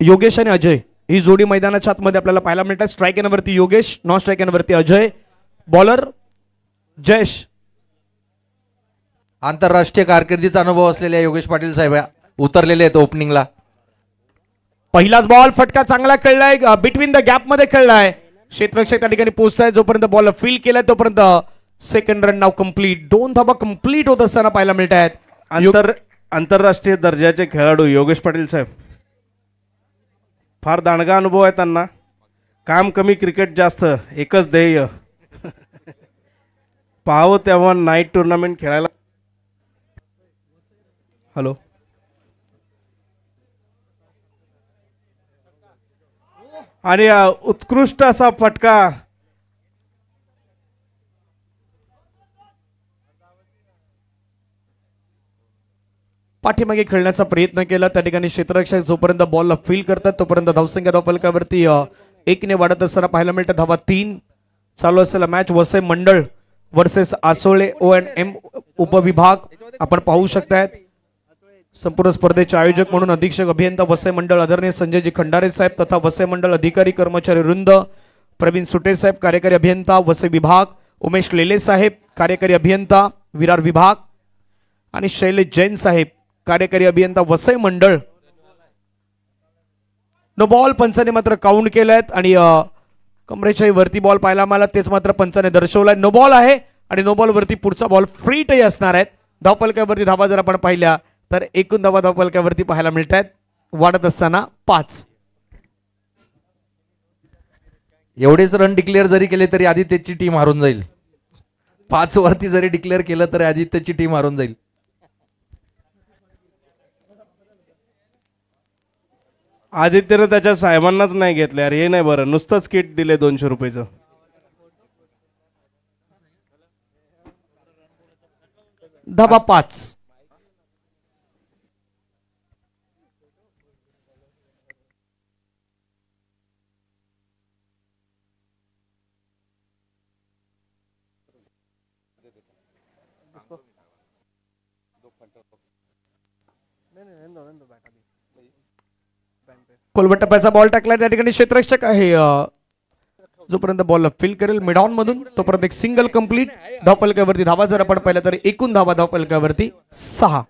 योगेश आणि अजय ही जोडी मैदानाच्या आतमध्ये आपल्याला पाहायला मिळतात. स्ट्राईक एनवरती योगेश, नॉन स्ट्राईक एनवरती अजय. बॉलर जयेश. आंतरराष्ट्रीय कारकिर्दीचा अनुभव असलेल्या योगेश पाटील साहेब उतरलेले आहेत ओपनिंगला. पहिलाच बॉल फटका चांगला खेळलाय, बिटवीन द गॅप मध्ये खेळलाय. क्षेत्ररक्षक त्या ठिकाणी पोहोचताय. जोपर्यंत बॉल फील केलाय तोपर्यंत सेकंड रन नाव कंप्लीट. 2 धावा कंप्लीट होत असताना पाहायला मिळत आहेत. आंतरराष्ट्रीय दर्जाचे खेळाडू योगेश पाटील साहेब, फार दांडगा अनुभव आहे त्यांना. काम कमी क्रिकेट जास्त, एकच ध्येय. पाहावं तेव्हा नाईट टुर्नामेंट खेळायला. हॅलो, आणि उत्कृष्ट असा फटका. पाठीमागे खेळण्याचा प्रयत्न केला त्या ठिकाणी क्षेत्ररक्षक जोपर्यंत बॉलला फील करतात तोपर्यंत धावसंख्या धावफलकावरती 1 ने वाढत असताना पाहायला मिळतं. धावा 3 चालू असलेला मॅच वसई मंडळ वर्सेस आसोळे O&M उपविभाग आपण पाहू शकतायत. संपूर्ण स्पर्धेचे आयोजक म्हणून अधीक्षक अभियंता वसई मंडळ आदरणीय संजयजी खंडारे साहेब तथा वसई मंडळ अधिकारी कर्मचारी वृंद, प्रवीण सुटे साहेब कार्यकारी अभियंता वसई विभाग, उमेश लेले साहेब कार्यकारी अभियंता विरार विभाग आणि शैलेश जैन साहेब कार्यकारी अभियंता वसई मंडळ. नो बॉल पंचाने मात्र काउंट केलायत आणि कमरेच्या वरती बॉल पाहायला मला तेच मात्र पंचाने दर्शवलाय. नो बॉल आहे आणि नो बॉल वरती पुढचा बॉल फ्रीटही असणार आहेत. धावफलकावरती धावा जर आपण पाहिल्या तर एकूण धावा धावफलकावरती पाहायला मिळत आहेत वाढत असताना 5. एवढेच रन डिक्लेअर जरी केले तरी आदित्यची टीम हारून जाईल. 5 वरती जरी डिक्लेअर केलं तरी आदित्यची टीम हारून जाईल. आदित्यनं त्याच्या साहेबांनाच नाही घेतलं यार, हे नाही बरं. नुसतंच किट दिले 200 रुपयाचं. धावा 5. कोलवटप्प्याचा बॉल टाकला त्या ठिकाणी क्षेत्ररक्षक आहे. जोपर्यंत बॉल फील करेल मिड ऑन मधून तोपर्यंत एक सिंगल कंप्लीट. धावफलकावरती धावा जर आपण पाहिलं तर एकूण धावा धावफलकावरती 6.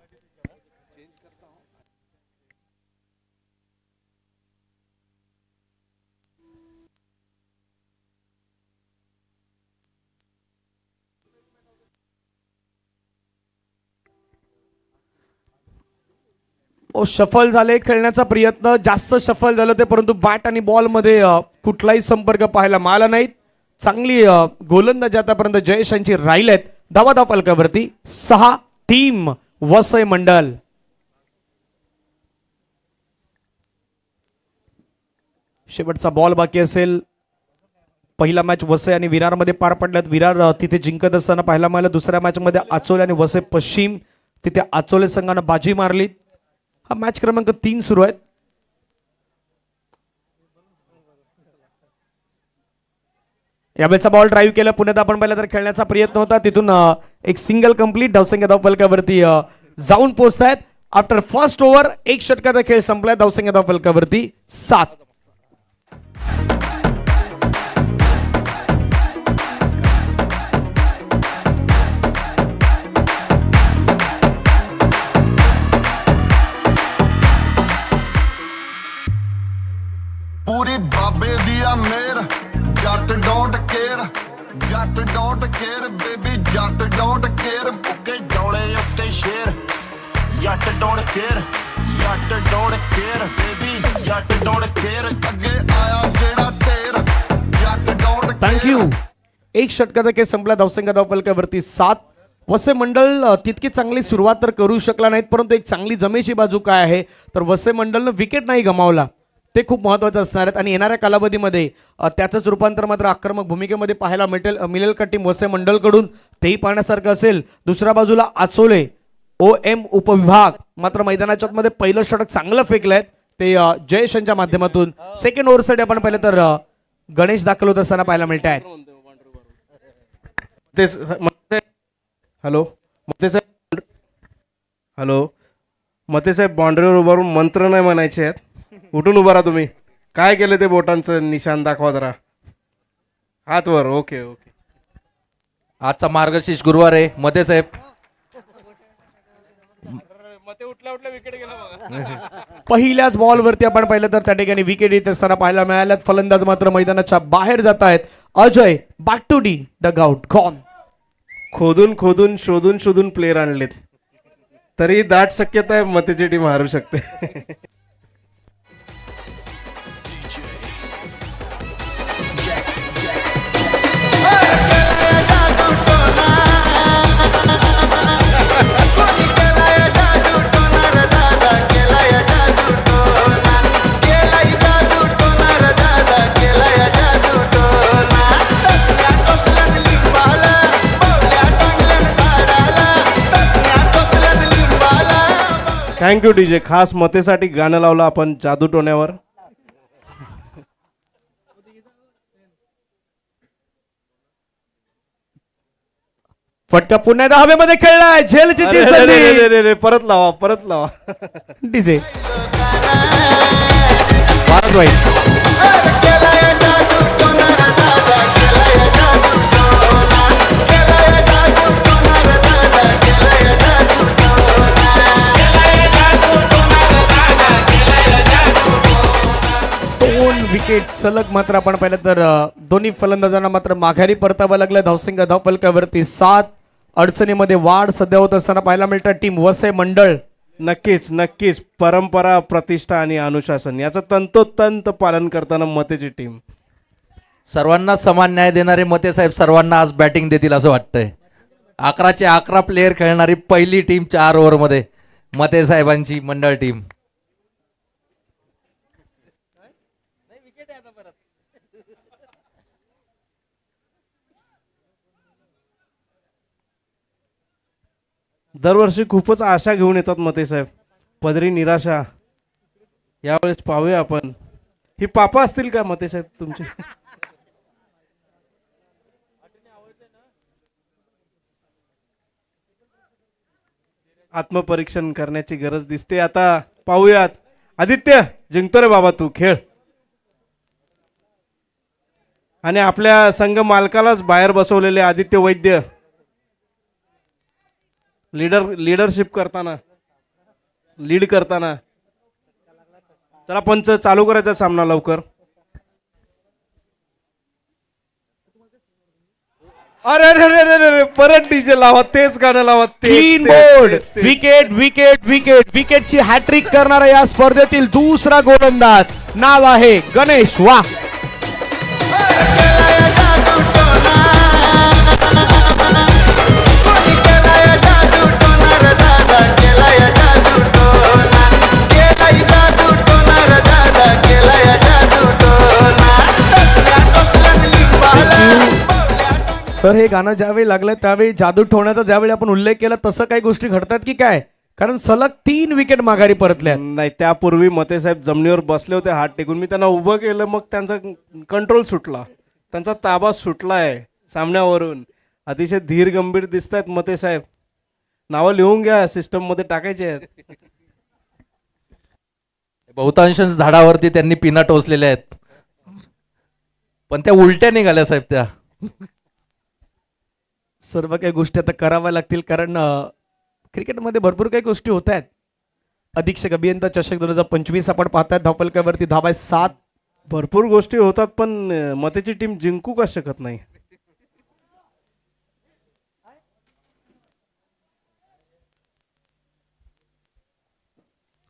शफल झाले खेळण्याचा प्रयत्न, जास्त शफल झालं ते, परंतु बॅट आणि बॉल मध्ये कुठलाही संपर्क पाहायला मिळाला नाही. चांगली गोलंदाजी आतापर्यंत जयेश यांची राहिल आहेत. धावा धावफलकावरती 6. टीम वसई मंडळ. शेवटचा बॉल बाकी असेल. पहिला मॅच वसई आणि विरारमध्ये पार पडल्यात. विरार तिथे जिंकत असताना पाहायला मिळालं. दुसऱ्या मॅच मध्ये आचोले आणि वसई पश्चिम तिथे आचोले संघानं बाजी मारली. हा मॅच क्रमांक 3 सुरू आहे. यावेळेचा बॉल ड्राईव्ह केला पुण्यात आपण पाहिलं तर खेळण्याचा प्रयत्न होता. तिथून एक सिंगल कंप्लीट. धावसंख्या धावफलकावरती जाऊन पोहोचतायत. आफ्टर फर्स्ट ओव्हर 1 षटकाचा खेळ संपलाय. धावसंख्या धावफलकावरती 7. पूरी बाबे दिया मेर जट डोंट केयर, जट डोंट केयर बेबी, जट डोंट केयर. बुके डोले उत्ते शेर, जट डोंट केयर, जट डोंट केयर बेबी, जट डोंट केयर. अगे आया जेड़ा ढेर, जट डोंट. थँक्यू. 1 षटकाचा खेळ संपला. धावसंख्या धावफलकावरती 7. वसई मंडळ तितकी चांगली सुरुवात तर करू शकला नाहीत, परंतु एक चांगली जमेची बाजू काय आहे तर वसई मंडळनं विकेट नाही गमावला. ते खूप महत्त्वाचं असणार आहेत आणि येणाऱ्या कालावधीमध्ये त्याचंच रूपांतर मात्र आक्रमक भूमिकेमध्ये पाहायला मिळेल का टीम वसई मंडळकडून, तेही पाहण्यासारखं असेल. दुसऱ्या बाजूला आचोले OM उपविभाग मात्र मैदानाच्या मध्ये पहिलं षटक चांगलं फेकलंय ते जयेश यांच्या माध्यमातून. सेकंड ओव्हरसाठी आपण पाहिलं तर गणेश दाखल होत असताना पाहायला मिळत आहेत. हॅलो मते साहेब, हॅलो मते साहेब, बाउंड्रीवर उभारून मंत्र नाही म्हणायचे आहेत. उठून उभा राहा तुम्ही. काय केलं ते बोटांचं निशाण दाखवा जरा. हात वर. Okay okay. आजचा मार्गशीर्ष गुरुवार आहे. मते साहेब उठल्या उठल्या विकेट गेला बघा. पहिल्याच बॉलवरती आपण पाहिलं तर त्या ठिकाणी विकेट येत असताना पाहायला मिळाल्यात. फलंदाज मात्र मैदानाच्या बाहेर जात आहेत. अजय बागटुडी डगआउट गॉन. खोदून खोदून शोधून शोधून प्लेयर आणलेत, तरी दाट शक्यता आहे मतेची टीम हारू शकते. Thank you DJ. खास मतेसाठी गाणं लावलं आपण जादू टोण्यावर. फटका पुन्हा एकदा हवेमध्ये खेळलाय. झेलची ती अरे, संधी. रे, रे, रे, रे, परत लावा परत लावा. डीजे भारत वाईट. दोन विकेट सलग मात्र आपण पाहिलं तर दोन्ही फलंदाजांना मात्र माघारी परतावं लागलं. धावसंख्या धावफलकावरती 7. अडचणीमध्ये वाढ सध्या होत असताना पाहायला मिळतं टीम वसई मंडळ. नक्कीच नक्कीच परंपरा, प्रतिष्ठा आणि अनुशासन याचं तंतोतंत पालन करताना मतेची टीम. सर्वांना समान न्याय देणारे मते साहेब सर्वांना आज बॅटिंग देतील असं वाटतंय. 11चे 11 प्लेयर खेळणारी पहिली टीम 4 ओव्हरमध्ये मते साहेबांची मंडळ टीम. दरवर्षी खूपच आशा घेऊन येतात मते साहेब, पदरी निराशा. यावेळेस पाहूया आपण. ही पापा असतील का मते साहेब तुमचे? आत्मपरीक्षण करण्याची गरज दिसते. आता पाहूयात. आदित्य जिंकतो रे बाबा, तू खेळ. आणि आपल्या संघ मालकालाच बाहेर बसवलेले आदित्य वैद्य लीडरशिप करताना, लीड करताना. चला पंच चालू करायचा सामना लवकर. अरे अरे अरे अरे अरे, परत डीजे लावा, तेच गाणं लावा. Clean bowled. Wicket wicket wicket विकेटची हॅट्रिक करणारा या स्पर्धेतील दुसरा गोलंदाज. नाव आहे गणेश वाघ. सर हे गाणं ज्यावेळी लागलं त्यावेळी जादू ठेवण्याचा ज्यावेळी आपण उल्लेख केला तसं काही गोष्टी घडतात की काय? कारण सलग 3 विकेट माघारी परतल्या. नाही, त्यापूर्वी मते साहेब जमिनीवर बसले होते हात टेकून. मी त्यांना उभं केलं, मग त्यांचा कंट्रोल सुटला, त्यांचा ताबा सुटलाय सामन्यावरून. अतिशय धीर गंभीर दिसत आहेत मते साहेब. नावं लिहून घ्या, सिस्टम मध्ये टाकायचे आहेत. बहुतांश झाडावरती त्यांनी पिना टोचलेल्या आहेत, पण त्या उलट्या निघाल्या साहेब. त्या सर्व काही गोष्टी आता कराव्या लागतील, कारण क्रिकेटमध्ये भरपूर काही गोष्टी होत आहेत. अधीक्षक अभियंता चषक 2025 आपण पाहताय. धावफलकावरती धावा 7. भरपूर गोष्टी होतात, पण मतेची टीम जिंकू का शकत नाही.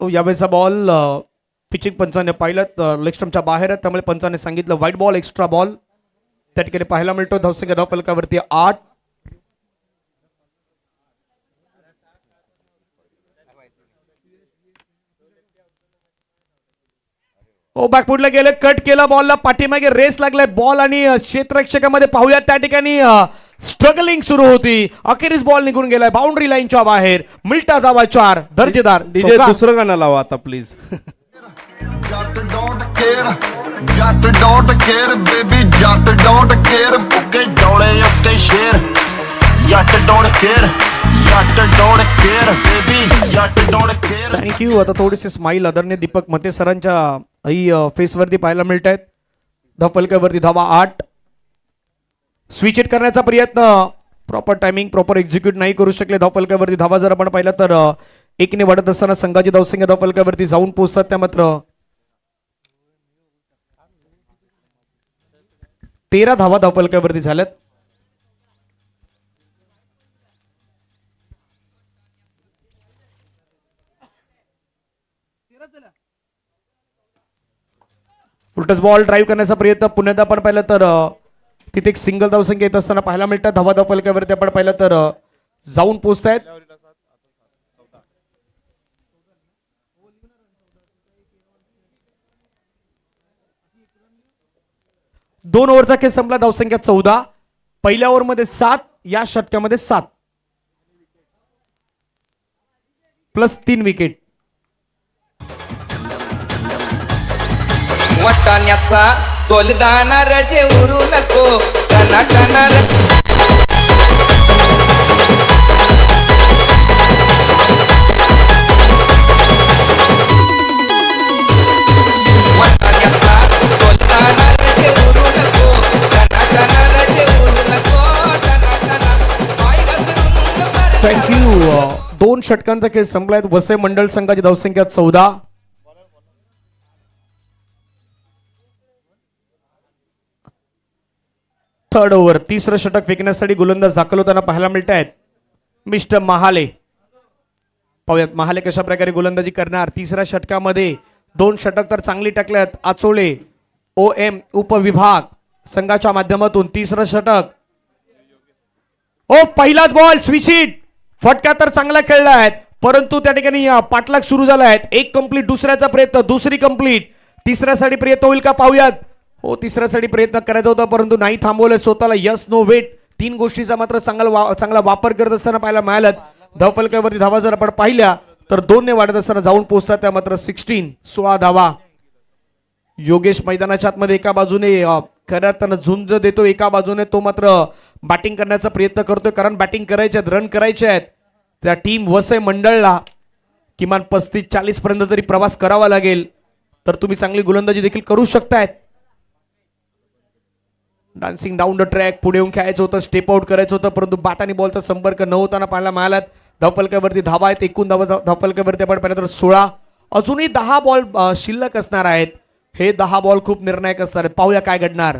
यावेळेचा बॉल पिचिंग पंचाने पाहिलं लेग स्टंपच्या बाहेर आहे, त्यामुळे पंचाने सांगितलं व्हाईट बॉल, एक्स्ट्रा बॉल. त्या ठिकाणी पाहायला मिळतो. धावसंख्या धावफलकावरती 8. बॅकफुटला गेले, कट केला बॉलला, पाठीमागे रेस लागलाय बॉल आणि क्षेत्ररक्षकामध्ये पाहूया त्या ठिकाणी स्ट्रगलिंग सुरू होती. अखेरीस बॉल निघून गेलाय बाउंड्री लाईनच्या बाहेर. मिल्टा धावा 4. दर्जेदार डीजे दुसरं गाणं लावा आता प्लीज. जट डोंट केयर, जट डोंट केयर बेबी, जट डोंट केयर. बुके डोले उत्ते शेर. जट डोंट केयर, जट डोंट केयर बेबी, जट डोंट केयर. थँक्यू. आता थोडीशी स्माईल आदरणीय दीपक मते सरांच्या फेसवरती पाहायला मिळत आहेत. धावफलकावरती धावा 8. स्विच हिट करण्याचा प्रयत्न, प्रॉपर टायमिंग प्रॉपर एक्झिक्यूट नाही करू शकले. धावफलकावरती धावा जर आपण पाहिलं तर 1 वाढत असताना संघाची धावसंख्या धावफलकावरती जाऊन पोहोचतात. त्या मात्र 13 धावा धावफलकावरती झाल्यात. फुलटस बॉल ड्राईव्ह करण्याचा प्रयत्न पुण्यात आपण पाहिलं तर तिथे एक सिंगल धावसंख्या येत असताना पाहायला मिळतात. धावा धावफलकावरती आपण पाहिलं तर जाऊन पोहोचतायत. दोन ओव्हरचा खेळ संपला. धावसंख्या 14. पहिल्या ओव्हरमध्ये 7, या षटकामध्ये 7 प्लस 3 विकेट. वाटाण्याचा तोलदाना रजे उरू नको टना टना वाटाण्याचा तोलदाना रजे उरू नको टना टना रजे उरू नको टना टना पाय घसरून थँक्यू. 2 षटकांचा खेळ संपलाय. वसई मंडळ संघाची धावसंख्या 14. थर्ड ओव्हर, तिसरं षटक फेकण्यासाठी गोलंदाज दाखल होताना पाहायला मिळत आहेत मिस्टर महाले. पाहूयात महाले कशा प्रकारे गोलंदाजी करणार. तिसऱ्या षटकामध्ये 2 षटक तर चांगली टाकल्यात. आचोळे OM उपविभाग संघाच्या माध्यमातून तिसरं षटक. पहिलाच बॉल स्विच हिट. फटका तर चांगला खेळला आहे, परंतु त्या ठिकाणी पाठलाग सुरू झाला आहे. एक कंप्लीट, दुसऱ्याचा प्रयत्न, दुसरी कंप्लीट, तिसऱ्यासाठी प्रयत्न होईल का पाहूयात. तिसऱ्यासाठी प्रयत्न करायचा होता परंतु नाही थांबवलं स्वतःला. Yes no weight. 3 गोष्टीचा मात्र चांगला वापर करत असताना पाहायला मिळाला. धावफलकावरती धावा जर आपण पाहिल्या तर 2 ने वाढत असताना जाऊन पोहोचतात. त्या मात्र 16 धावा. योगेश मैदानाच्या आतमध्ये एका बाजूने खऱ्या अर्थानं झुंज देतो, एका बाजूने तो मात्र बॅटिंग करण्याचा प्रयत्न करतोय. कारण बॅटिंग करायचे आहेत, रन करायचे आहेत. त्या टीम वसई मंडळला किमान 35-40 पर्यंत तरी प्रवास करावा लागेल, तर तुम्ही चांगली गोलंदाजी देखील करू शकतायत. डान्सिंग डाऊन द ट्रॅक, पुढे येऊन खेळायचं होतं, स्टेप आउट करायचं होतं, परंतु बॅट आणि बॉलचा संपर्क न होताना पाहायला मिळाला. धावफलकावरती धावा आहेत. एकूण धावफलकावरती आपण पाहिलं तर 16. अजूनही 10 बॉल शिल्लक असणार आहेत. हे 10 बॉल खूप निर्णायक असणार आहेत. पाहूया काय घडणार.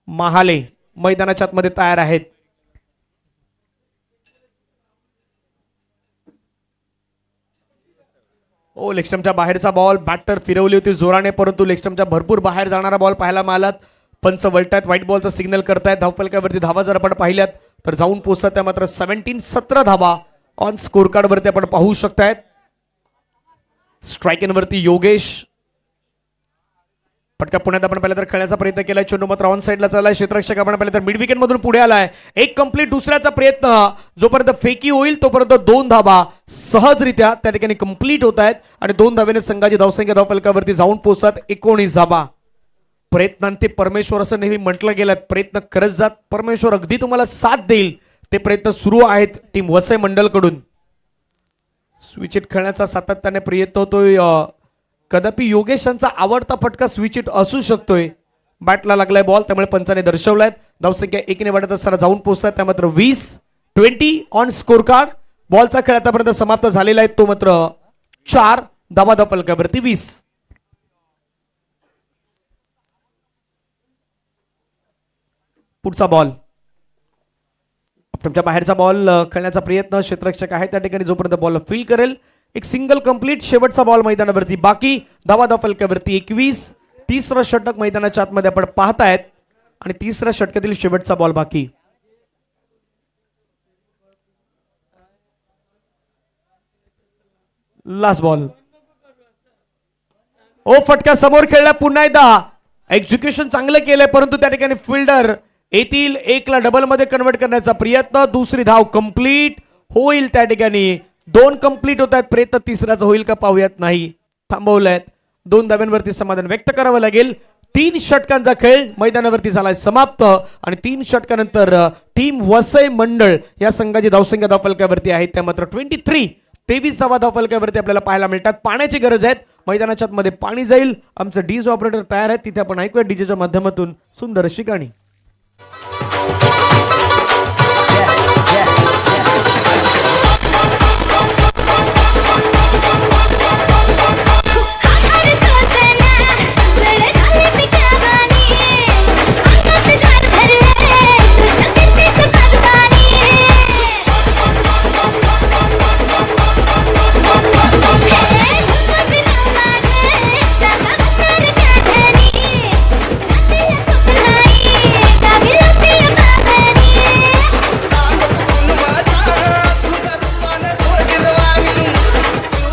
महाले मैदानाच्या आतमध्ये तयार आहेत. लेगस्टम्पच्या बाहेरचा बॉल. बॅटर फिरवली होती जोराने, परंतु लेगस्टम्पच्या भरपूर बाहेर जाणारा बॉल पाहायला मिळाला. पंच वळतायत, व्हाईट बॉलचा सिग्नल करतायत. धावफलकावरती धावा जर आपण पाहिल्यात तर जाऊन पोहोचतात. त्या मात्र 17 धावा ऑन स्कोर कार्ड वरती आपण पाहू शकतायत. स्ट्राईक वरती योगेश. फटका पुण्यात आपण पाहिलं तर खेळण्याचा प्रयत्न केलाय. चेंडू मात्र ऑन साईडला चाललाय. क्षेत्ररक्षक आपण पाहिलं तर मिड विकेट मधून पुढे आलाय. एक कंप्लीट, दुसऱ्याचा प्रयत्न. जोपर्यंत फेकी होईल तोपर्यंत 2 धावा सहजरित्या त्या ठिकाणी कंप्लीट होत आहेत आणि 2 धावेने संघाची धावसंख्या धावफलकावरती जाऊन पोहोचतात. 19 धावा. प्रयत्नांते परमेश्वर असं नेहमी म्हटलं गेलं. प्रयत्न करत जात, परमेश्वर अगदी तुम्हाला साथ देईल. ते प्रयत्न सुरू आहेत टीम वसई मंडळ कडून. स्विच हिट खेळण्याचा सातत्याने प्रयत्न होतोय. कदापि योगेशांचा आवडता फटका स्विच हिट असू शकतोय. बॅटला लागलाय बॉल, त्यामुळे पंचाने दर्शवलाय. धावसंख्या 1 ने वाढत असताना जाऊन पोहोचतात. त्या मात्र 20 ऑन स्कोर कार्ड. बॉलचा खेळ आतापर्यंत समाप्त झालेला आहे. तो मात्र 4 धावा धावफलकावरती 20. पुढचा बॉल. तुमच्या बाहेरचा बॉल खेळण्याचा प्रयत्न. क्षेत्ररक्षक आहे त्या ठिकाणी, जोपर्यंत बॉल फील्ड करेल. एक सिंगल कंप्लीट. शेवटचा बॉल मैदानावरती बाकी. धावा धावफलकावरती 21. तिसरं षटक मैदानाच्या आतमध्ये आपण पाहतायत आणि तिसऱ्या षटकातील शेवटचा बॉल बाकी. Last ball. फटका समोर खेळला पुन्हा एकदा. एक्झिक्युशन चांगलं केलंय, परंतु त्या ठिकाणी फिल्डर येथील 1 ला डबल मध्ये कन्वर्ट करण्याचा प्रयत्न. दुसरी धाव कंप्लीट होईल. त्या ठिकाणी 2 कंप्लीट होत आहेत. प्रयत्न तिसऱ्याचा होईल का पाहूयात. नाही, थांबवल्यात. 2 धाव्यांवरती समाधान व्यक्त करावं लागेल. 3 षटकांचा खेळ मैदानावरती झालाय समाप्त आणि 3 षटकानंतर टीम वसई मंडळ या संघाची धावसंख्या धावफलकावरती आहे त्या मात्र 23. 23 धावा धावफलकावरती आपल्याला पाहायला मिळतात. पाण्याची गरज आहे, मैदानाच्या मध्ये पाणी जाईल. आमचं डीजे ऑपरेटर तयार आहेत, तिथे आपण ऐकूया डीजेच्या माध्यमातून सुंदर अशी गाणी.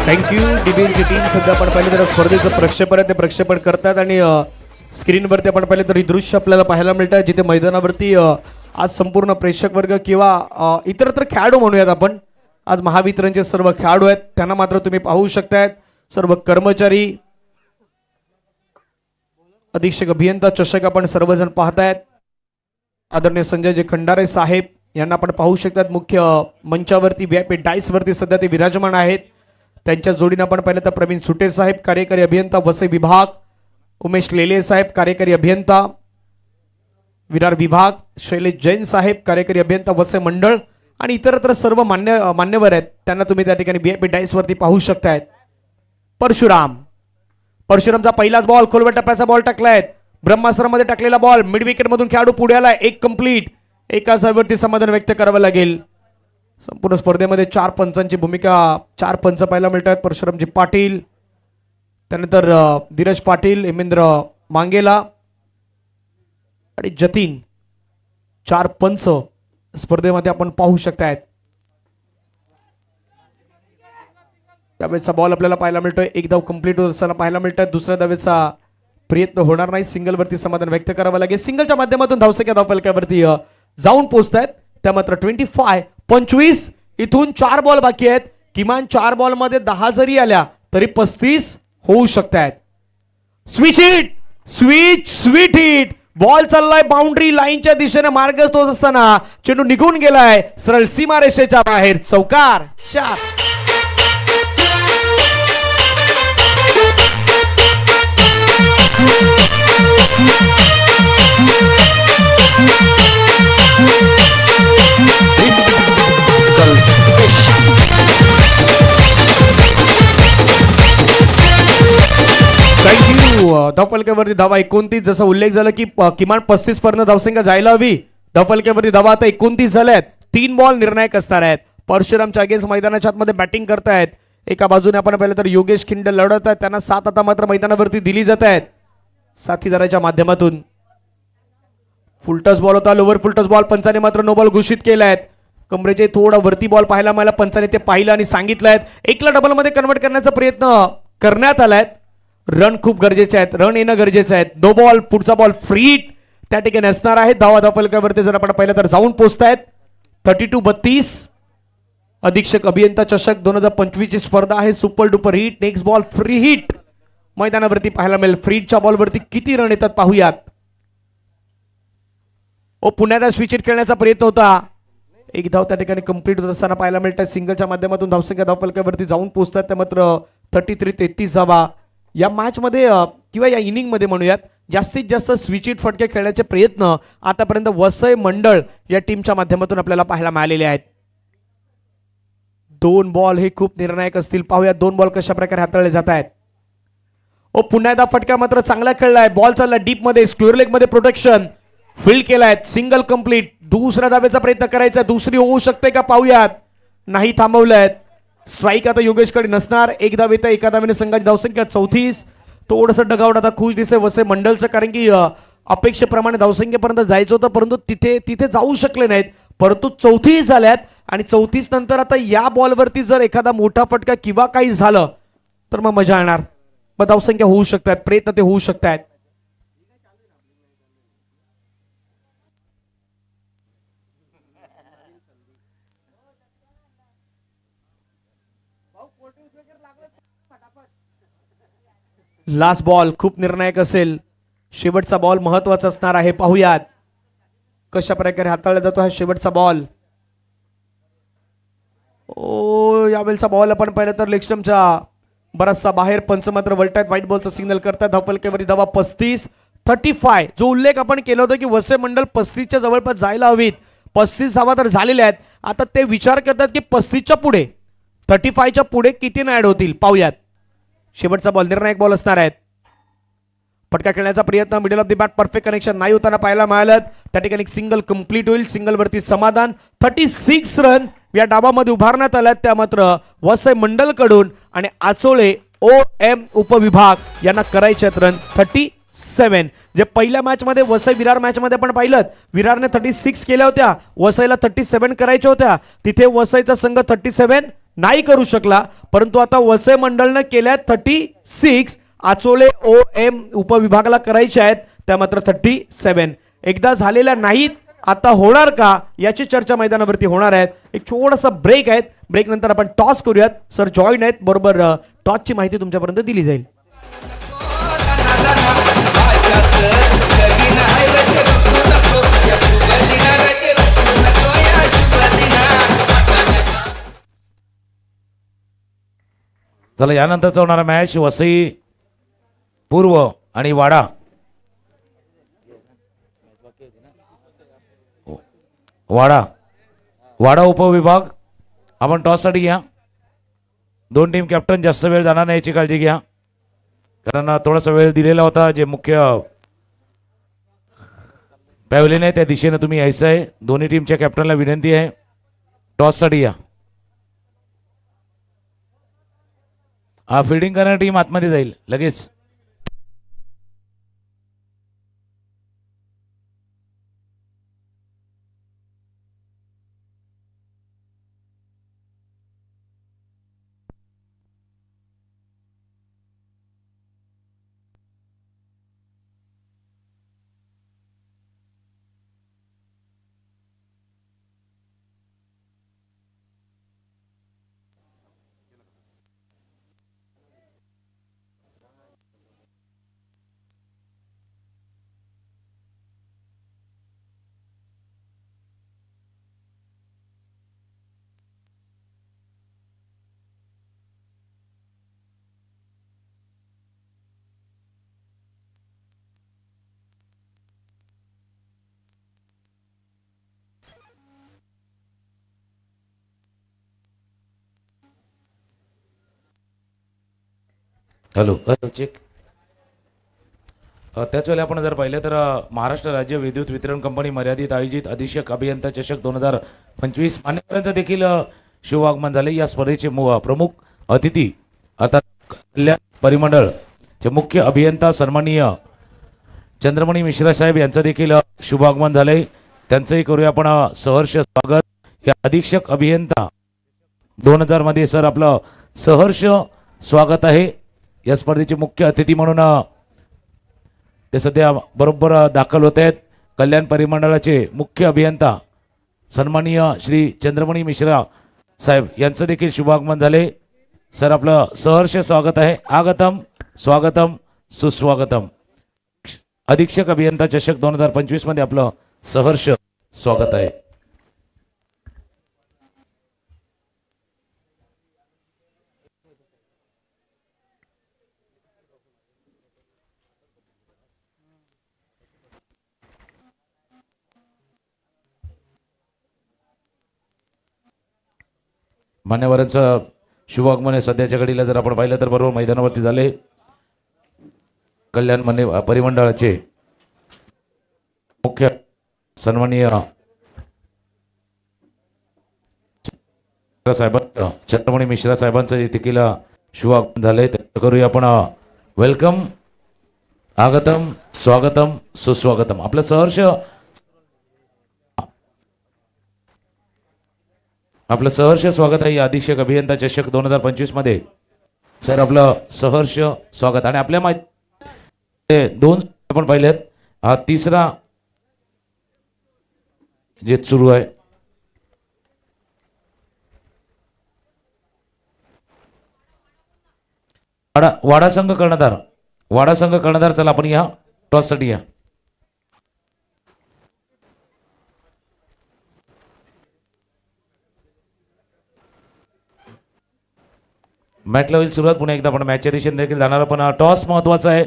थँक्यू. डीबीएनची टीम सध्या आपण पाहिलं तर स्पर्धेचं प्रक्षेपण आहे ते प्रक्षेपण करतात आणि स्क्रीनवरती आपण पाहिलं तर ही दृश्य आपल्याला पाहायला मिळतात जिथे मैदानावरती आज संपूर्ण प्रेक्षक वर्ग किंवा इतरत्र खेळाडू म्हणूयात आपण, आज महावितरणचे सर्व खेळाडू आहेत त्यांना मात्र तुम्ही पाहू शकतायत. सर्व कर्मचारी, अधीक्षक अभियंता चषक आपण सर्वजण पाहतायत. आदरणीय संजय जे खंडारे साहेब यांना आपण पाहू शकतात मुख्य मंचावरती व्हीआयपी डाईस वरती सध्या ते विराजमान आहेत. त्यांच्या जोडीनं आपण पाहिलं तर प्रवीण सुटे साहेब कार्यकारी अभियंता वसई विभाग, उमेश लेले साहेब कार्यकारी अभियंता विरार विभाग, शैलेश जैन साहेब कार्यकारी अभियंता वसई मंडळ आणि इतरत्र सर्व मान्यवर आहेत त्यांना तुम्ही त्या ठिकाणी व्हीआयपी डाईस वरती पाहू शकतायत. परशुरामचा पहिलाच बॉल खोलवर टप्प्याचा बॉल टाकलाय. ब्रह्मास्त्रामध्ये टाकलेला बॉल मिड विकेट मधून खेळाडू पुढे आलाय. एक कंप्लीट, एका साहेबवरती समाधान व्यक्त करावं लागेल. संपूर्ण स्पर्धेमध्ये 4 पंचांची भूमिका, 4 पंच पाहायला मिळतात. परशुरामजी पाटील, त्यानंतर धीरज पाटील, हेमेंद्र मांगेला आणि जतीन, 4 पंच स्पर्धेमध्ये आपण पाहू शकतायत. त्यावेळेचा बॉल आपल्याला पाहायला मिळतोय. एक धाव कंप्लीट होत असताना पाहायला मिळतात. दुसऱ्या धावेचा प्रयत्न होणार नाही. सिंगलवरती समाधान व्यक्त करावं लागेल. सिंगलच्या माध्यमातून धावसंख्या धावफलकावरती जाऊन पोहोचतायत. त्या मात्र 25 इथून 4 बॉल बाकी आहेत. किमान 4 बॉल मध्ये 10 जरी आल्या तरी 35 होऊ शकतात. स्वीट हिट बॉल चाललाय बाउंड्री लाईनच्या दिशेने मार्गस्थ होत असताना चेंडू निघून गेलाय सरळ सीमारेषेच्या बाहेर. चौकार, चार. थँक्यू. धावफलकावरती धावा 29, जसा उल्लेख झाला की किमान 35 पर्यंत धावसंख्या जायला हवी. धावफलकावरती धावा आता 29 झाल्यात. 3 बॉल निर्णायक असणार आहेत. परशुरामच्या अगेन्स्ट मैदानाच्या आतमध्ये बॅटिंग करतायत. एका बाजूने आपण पाहिलं तर योगेश खिंड लढत आहेत, त्यांना 7 आता मात्र मैदानावरती दिली जात आहेत साथीदाराच्या माध्यमातून. फुलटस बॉल होता, लोवर फुलटस बॉल, पंचाने मात्र नो बॉल घोषित केलाय. कमरेचे थोडा वरती बॉल पाहायला मला पंचाने ते पाहिलं आणि सांगितलंय. एकला डबल मध्ये कन्वर्ट करण्याचा प्रयत्न करण्यात आलाय. रन खूप गरजेचे आहेत, रन येणं गरजेचं आहे. 2 बॉल, पुढचा बॉल फ्री हिट त्या ठिकाणी असणार आहे. धावा धावफलकावरती जर आपण पाहिलं तर जाऊन पोहोचतायत. 32-32 अधीक्षक अभियंता चषक 2025 ची स्पर्धा आहे. Super duper hit, next ball free hit मैदानावरती पाहायला मिळेल. फ्री हिटच्या बॉलवरती किती रन येतात पाहूयात. पुण्याला स्विच हिट खेळण्याचा प्रयत्न होता. एक धाव त्या ठिकाणी कंप्लीट होत असताना पाहायला मिळतात. सिंगलच्या माध्यमातून धावसंख्या धावफलकावरती जाऊन पोहोचतात. त्या मात्र 33-33 धावा या मॅच मध्ये किंवा या इनिंग मध्ये म्हणूयात जास्तीत जास्त स्विच हिट फटके खेळण्याचे प्रयत्न आतापर्यंत वसई मंडळ या टीमच्या माध्यमातून आपल्याला पाहायला मिळालेले आहेत. 2 बॉल हे खूप निर्णायक असतील. पाहूया 2 बॉल कशा प्रकारे हाताळले जात आहेत. पुन्हा एकदा फटका मात्र चांगला खेळलाय. बॉल चालला डीप मध्ये, स्क्वेअर लेग मध्ये प्रोटेक्शन फील्ड केलाय. Single complete. दुसऱ्या धावेचा प्रयत्न करायचा, दुसरी होऊ शकते का पाहूयात. नाही थांबवलंय. स्ट्राईक आता योगेशकडे नसणार. एक धाव येतं, एका धावेने संघाची धावसंख्या 34. थोडंसं डगावट आता खुश दिसतंय वसई मंडळचं, कारण की अपेक्षेप्रमाणे धावसंख्येपर्यंत जायचं होतं परंतु तिथे जाऊ शकले नाहीत. परंतु 34 झाल्यात आणि 34 नंतर आता या बॉलवरती जर एखादा मोठा फटका किंवा काही झालं तर मग मजा येणार. मग धावसंख्या होऊ शकतात, प्रयत्न ते होऊ शकतात. लास्ट बॉल खूप निर्णायक असेल. शेवटचा बॉल महत्वाचा असणार आहे. पाहूयात कशा प्रकारे हाताळला जातो हा शेवटचा बॉल. ओ यावेळेचा बॉल आपण पाहिलं तर लेग स्टंपच्या बराचसा बाहेर. पंच मात्र वळतायत, व्हाईट बॉलचा सिग्नल करतात. धावफलकावरती धावा 35. जो उल्लेख आपण केला होता की वसई मंडळ 35च्या जवळपास जायला हवीत, 35 धावा तर झालेल्या आहेत. आता ते विचार करतात की 35च्या पुढे 35च्या पुढे किती ऍड होतील, पाहूयात. शेवटचा बॉल निर्णायक बॉल असणार आहेत. फटका खेळण्याचा प्रयत्न, middle of the bat, perfect connection नाही होताना पाहायला मिळालं. त्या ठिकाणी सिंगल कंप्लीट होईल. सिंगल वरती समाधान. 36 रन या डाबामध्ये उभारण्यात आल्यात, त्या मात्र वसई मंडल कडून. आणि आचोळे OM उपविभाग यांना करायचे आहेत रन 37. जे पहिल्या मॅच मध्ये वसई विरार मॅच मध्ये आपण पाहिलं, विरारने 36 केल्या होत्या, वसईला 37 करायच्या होत्या. तिथे वसईचा संघ 37 नाही करू शकला, परंतु आता वसई मंडळने केल्या 36. आचोळे OM उपविभागाला करायचे आहेत, त्या मात्र 37 एकदा झालेल्या नाहीत. आता होणार का याची चर्चा मैदानावरती होणार आहे. एक छोटासा ब्रेक आहे, ब्रेक नंतर आपण टॉस करूयात. सर जॉईन आहेत, बरोबर टॉसची माहिती तुमच्यापर्यंत दिली जाईल. चला यानंतरचा होणारा मॅच वसई पूर्व आणि वाडा. वाडा उपविभाग. आपण टॉससाठी घ्या. दोन टीम कॅप्टन, जास्त वेळ जाणार नाही याची काळजी घ्या, कारण थोडासा वेळ दिलेला होता. जे मुख्य पॅव्हलियन आहे त्या दिशेने तुम्ही यायचं आहे. दोन्ही टीमच्या कॅप्टनला विनंती आहे, टॉससाठी या. फिल्डिंग करणारी टीम आतमध्ये जाईल लगेच. Hello check. त्याच वेळेला आपण जर पाहिलं तर महाराष्ट्र राज्य विद्युत वितरण कंपनी मर्यादित आयोजित अधीक्षक अभियंता चषक 2025 मान्यवरांचं देखील शुभागमन झाले. या स्पर्धेचे प्रमुख अतिथी अर्थात कल्याण परिमंडळचे मुख्य अभियंता सन्माननीय चंद्रमणी मिश्रा साहेब यांचं देखील शुभागमन झाले. त्यांचंही करूया आपण सहर्ष स्वागत. या अधीक्षक अभियंता 2000 मध्ये सर आपलं सहर्ष स्वागत आहे. या स्पर्धेचे मुख्य अतिथी म्हणून ते सध्या बरोबर दाखल होत आहेत. कल्याण परिमंडळाचे मुख्य अभियंता सन्माननीय श्री चंद्रमणी मिश्रा साहेब यांचं देखील शुभागमन झाले. सर आपलं सहर्ष स्वागत आहे. आगतम स्वागतम सुस्वागतम. अधीक्षक अभियंता चषक 2025 मध्ये आपलं सहर्ष स्वागत आहे. मान्यवरांचं शुभागमन आहे सध्याच्या घडीला जर आपण पाहिलं तर बरोबर मैदानावरती झाले. कल्याण परिमंडळाचे मुख्य सन्माननीय चंद्रमणी मिश्रा साहेबांचं देखील शुभागमन झाले. करूया आपण वेलकम, आगतम, स्वागतम, सुस्वागतम. आपलं सहर्ष स्वागत आहे या अधीक्षक अभियंता चषक 2025 मध्ये. सर आपलं सहर्ष स्वागत. आणि आपल्या माहिती दोन आपण पाहिलेत, हा तिसरा जे सुरू आहे. वाडा संघ कर्णधार चला आपण या टॉससाठी या. मॅचला होईल सुरुवात. पुन्हा एकदा आपण मॅचच्या दिशेने देखील जाणार, पण टॉस महत्वाचा आहे.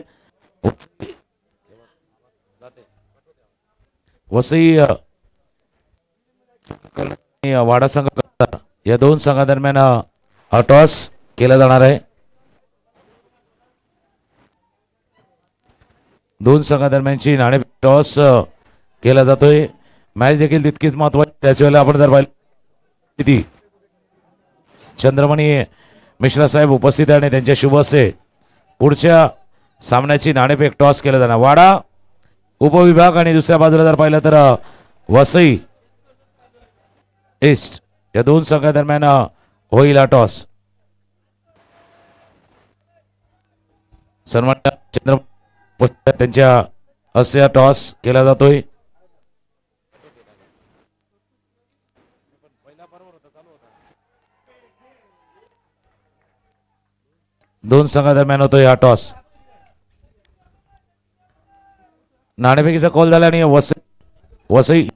वसई आणि वाडा संघ या दोन संघादरम्यान हा टॉस केला जाणार आहे. दोन संघादरम्यानची नाणेफेक टॉस केला जातोय. मॅच देखील तितकीच महत्वाची. त्याच वेळेला आपण जर पाहिलं चंद्रमणी मिश्रा साहेब उपस्थित आहे आणि त्यांच्या शुभ हस्ते पुढच्या सामन्याची नाणेफेक टॉस केला जाणार. वाडा उपविभाग आणि दुसऱ्या बाजूला जर पाहिलं तर वसई ईस्ट या दोन संघादरम्यान होईल हा टॉस. सन्मान चंद्र त्यांच्या हस्ते हा टॉस केला जातोय. दोन संघादरम्यान होतोय हा टॉस. नाणेफेकीचा कॉल झाला आणि वसई वसई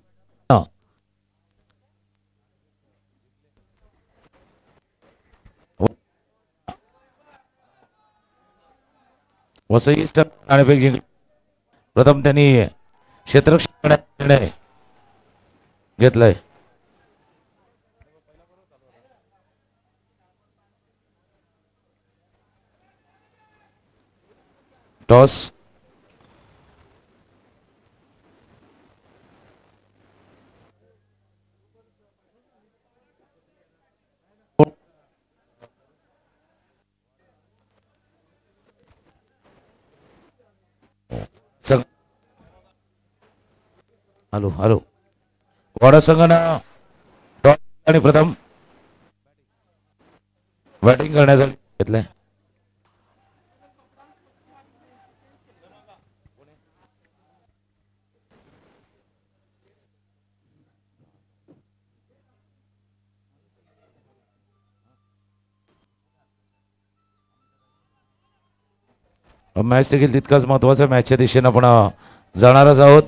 नाणेफेक जिंकली. प्रथम त्यांनी क्षेत्ररक्षण करण्याचा निर्णय घेतलाय. टॉस हॅलो हॅलो वाडा संघानं टॉस आणि प्रथम बॅटिंग करण्यासाठी घेतलंय. मॅच देखील तितकाच महत्वाचा. मॅचच्या दिशेनं आपण जाणारच आहोत.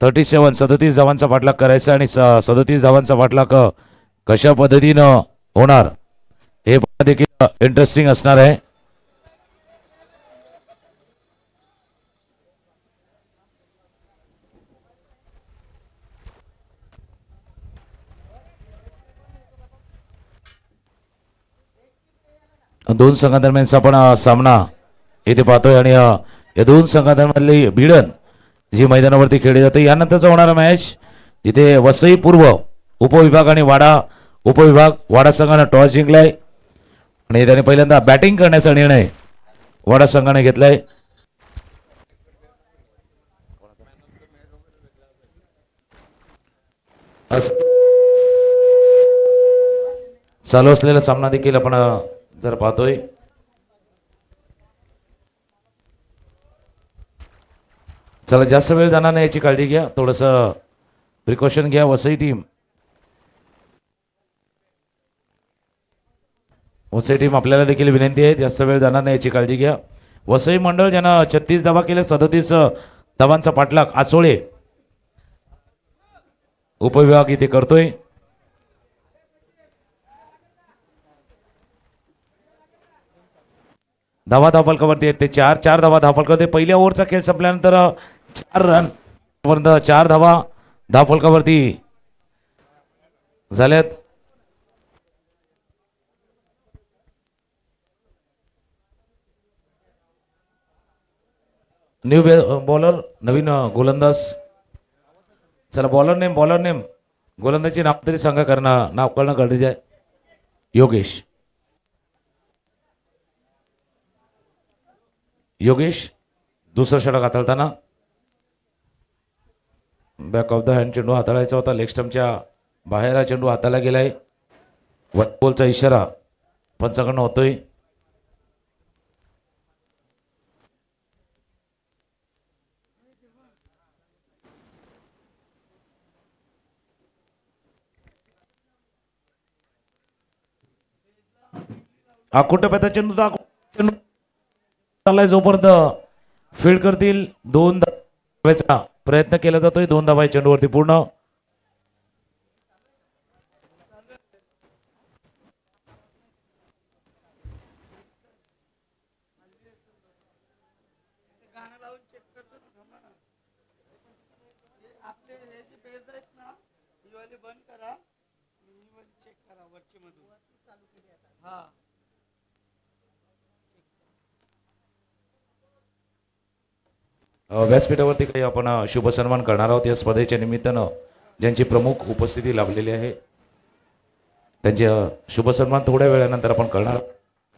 थर्टी 37 धावांचा पाठलाग करायचा आणि 37 धावांचा पाठलाग कशा पद्धतीनं होणार हे देखील इंटरेस्टिंग असणार आहे. दोन संघादरम्यानचा आपण सामना इथे पाहतोय आणि या दोन संघादरम्यानली भिडण जी मैदानावरती खेळली जाते. यानंतरचा होणारा मॅच इथे वसई पूर्व उपविभाग आणि वाडा उपविभाग. वाडा संघानं टॉस जिंकलाय आणि त्याने पहिल्यांदा बॅटिंग करण्याचा निर्णय वाडा संघाने घेतलाय. चालू असलेला सामना देखील आपण जर पाहतोय. चला जास्त वेळ जाणार नाही याची काळजी घ्या. थोडंसं प्रिकॉशन घ्या. वसई टीम आपल्याला देखील विनंती आहे जास्त वेळ जाणार नाही याची काळजी घ्या. वसई मंडळ ज्यानं 36 धावा केले, 37 धावांचा पाठलाग आचोळे उपविभाग इथे करतोय. धावा धावफलकावरती आहेत ते 4 धावा धावफलकावरती. पहिल्या ओव्हरचा खेळ संपल्यानंतर 4 रन पर्यंत 4 धावा धावफलकावरती झाल्यात. न्यू बॉलर नवीन गोलंदाज. चला बॉलर नेम गोलंदाजी नाव तरी सांगा कारण नाव कळणं गरजेचं आहे. योगेश दुसरा षटक हाताळताना बॅक ऑफ द हँड चेंडू हाताळायचा होता. लेग स्टंपच्या बाहेर हा चेंडू हाताळला गेलाय. बॉलचा इशारा पंचाकडनं होतोय. आकुटप्याचा चेंडू चाललाय जोपर्यंत फील्ड करतील 2 धावेचा प्रयत्न केला जातोय. 2 धावा आहे चेंडूवरती पूर्ण. व्यासपीठावरती काही आपण शुभ सन्मान करणार आहोत या स्पर्धेच्या निमित्तानं ज्यांची प्रमुख उपस्थिती लाभलेली आहे त्यांचे शुभ सन्मान थोड्या वेळानंतर आपण करणार.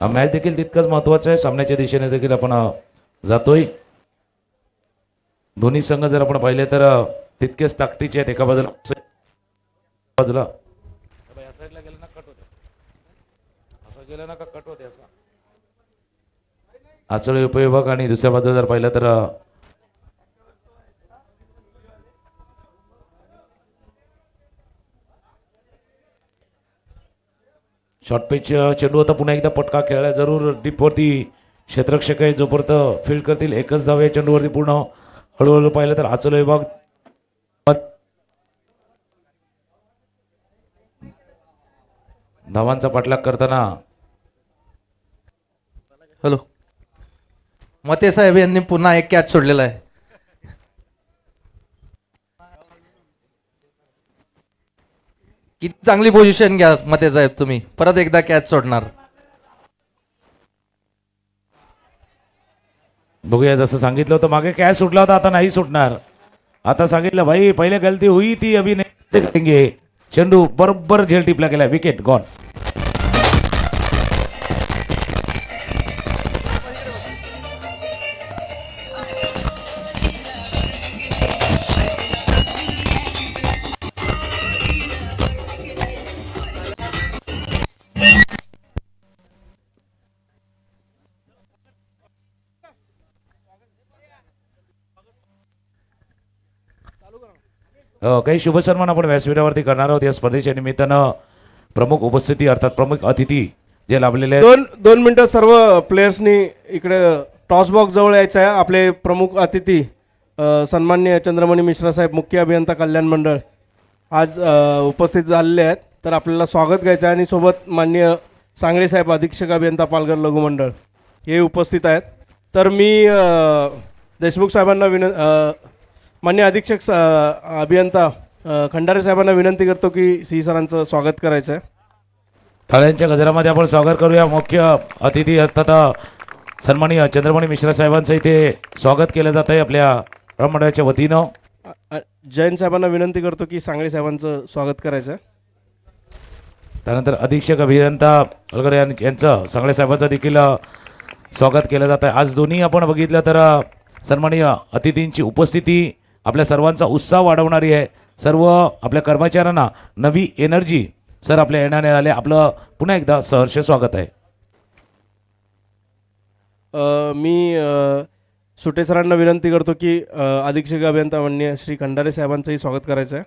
हा मॅच देखील तितकाच महत्वाचा आहे. सामन्याच्या दिशेने देखील आपण जातोय. दोन्ही संघ जर आपण पाहिले तर तितकेच ताकदीचे आहेत. एका बाजूला या साईडला गेलं ना कट होते, असं गेलं ना का कट होते असं आचळे उपविभाग आणि दुसऱ्या बाजूला जर पाहिलं तर शॉर्ट पिच चेंडू होता. पुन्हा एकदा पटका खेळला जरूर डीपवरती क्षेत्ररक्षक आहे जोपर्यंत फील्ड करतील. एकच धाव आहे चेंडूवरती पूर्ण. हळूहळू पाहिलं तर आचल विभाग धावांचा पाठलाग करताना. हॅलो, मते साहेब यांनी पुन्हा एक कॅच सोडलेला आहे. किती चांगली पोझिशन घ्या मते साहेब, तुम्ही परत एकदा कॅच सोडणार. बघूया, जसं सांगितलं होतं मागे कॅच सुटला होता, आता नाही सुटणार. आता सांगितलं भाई पहिले गलती हुई थी अभी नहीं करेंगे. चेंडू बरोबर झेल टिपला गेला. Wicket gone. काही शुभ सन्मान आपण व्यासपीठावरती करणार आहोत या स्पर्धेच्या निमित्तानं. प्रमुख उपस्थिती अर्थात प्रमुख अतिथी जे लाभलेले आहेत. दोन मिनिटं सर्व प्लेयर्सनी इकडे टॉस बॉक्स जवळ यायचं आहे. आपले प्रमुख अतिथी सन्माननीय चंद्रमणी मिश्रा साहेब, मुख्य अभियंता कल्याण मंडळ आज उपस्थित झालेले आहेत. तर आपल्याला स्वागत घ्यायचं आहे आणि सोबत माननीय सांगळे साहेब, अधीक्षक अभियंता पालघर लघु मंडळ हे उपस्थित आहेत. तर मी देशमुख साहेबांना मान्य अधीक्षक अभियंता खंडारे साहेबांना विनंती करतो की सी सरांचं स्वागत करायचं आहे. टाळ्यांच्या गजरामध्ये आपण स्वागत करूया. मुख्य अतिथी अर्थात सन्माननीय चंद्रमणी मिश्रा साहेबांचं इथे स्वागत केलं जात आहे आपल्या मंडळाच्या वतीनं. जैन साहेबांना विनंती करतो की सांगळे साहेबांचं स्वागत करायचं आहे. त्यानंतर अधीक्षक अभियंता अलगर यांचं सांगळे साहेबांचं देखील स्वागत केलं जात आहे. आज दोन्ही आपण बघितलं तर सन्माननीय अतिथींची उपस्थिती आपल्या सर्वांचा उत्साह वाढवणारी आहे. सर्व आपल्या कर्मचाऱ्यांना नवी एनर्जी सर आपल्या येण्याने आले. आपलं पुन्हा एकदा सहर्ष स्वागत आहे. मी सुटे सरांना विनंती करतो की अधीक्षक अभियंता माननीय श्री खंडारे साहेबांचंही स्वागत करायचं आहे.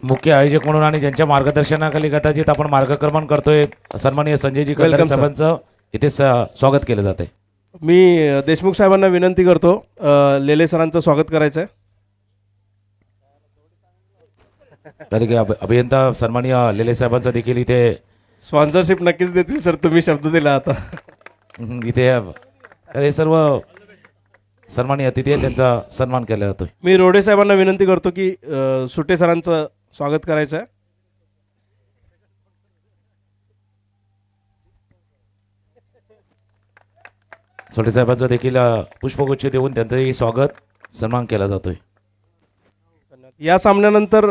मुख्य आयोजक म्हणून आणि ज्यांच्या मार्गदर्शनाखाली कदाचित आपण मार्गक्रमण करतोय सन्माननीय संजयजी खंडारे साहेबांचं इथे स्वागत केलं जात आहे. मी देशमुख साहेबांना विनंती करतो लेले सरांचं स्वागत करायचं आहे. तरी अभियंता सन्माननीय लेले साहेबांचा देखील इथे स्पॉन्सरशिप नक्कीच देतील सर, तुम्ही शब्द दिला आता. इथे हे सर्व सन्माननीय अतिथी आहेत त्यांचा सन्मान केला जातोय. मी रोडे साहेबांना विनंती करतो की सुटे सरांचं स्वागत करायचं आहे. सोटे साहेबांचा देखील पुष्पगुच्छ देऊन त्यांचंही स्वागत सन्मान केला जातोय. या सामन्यानंतर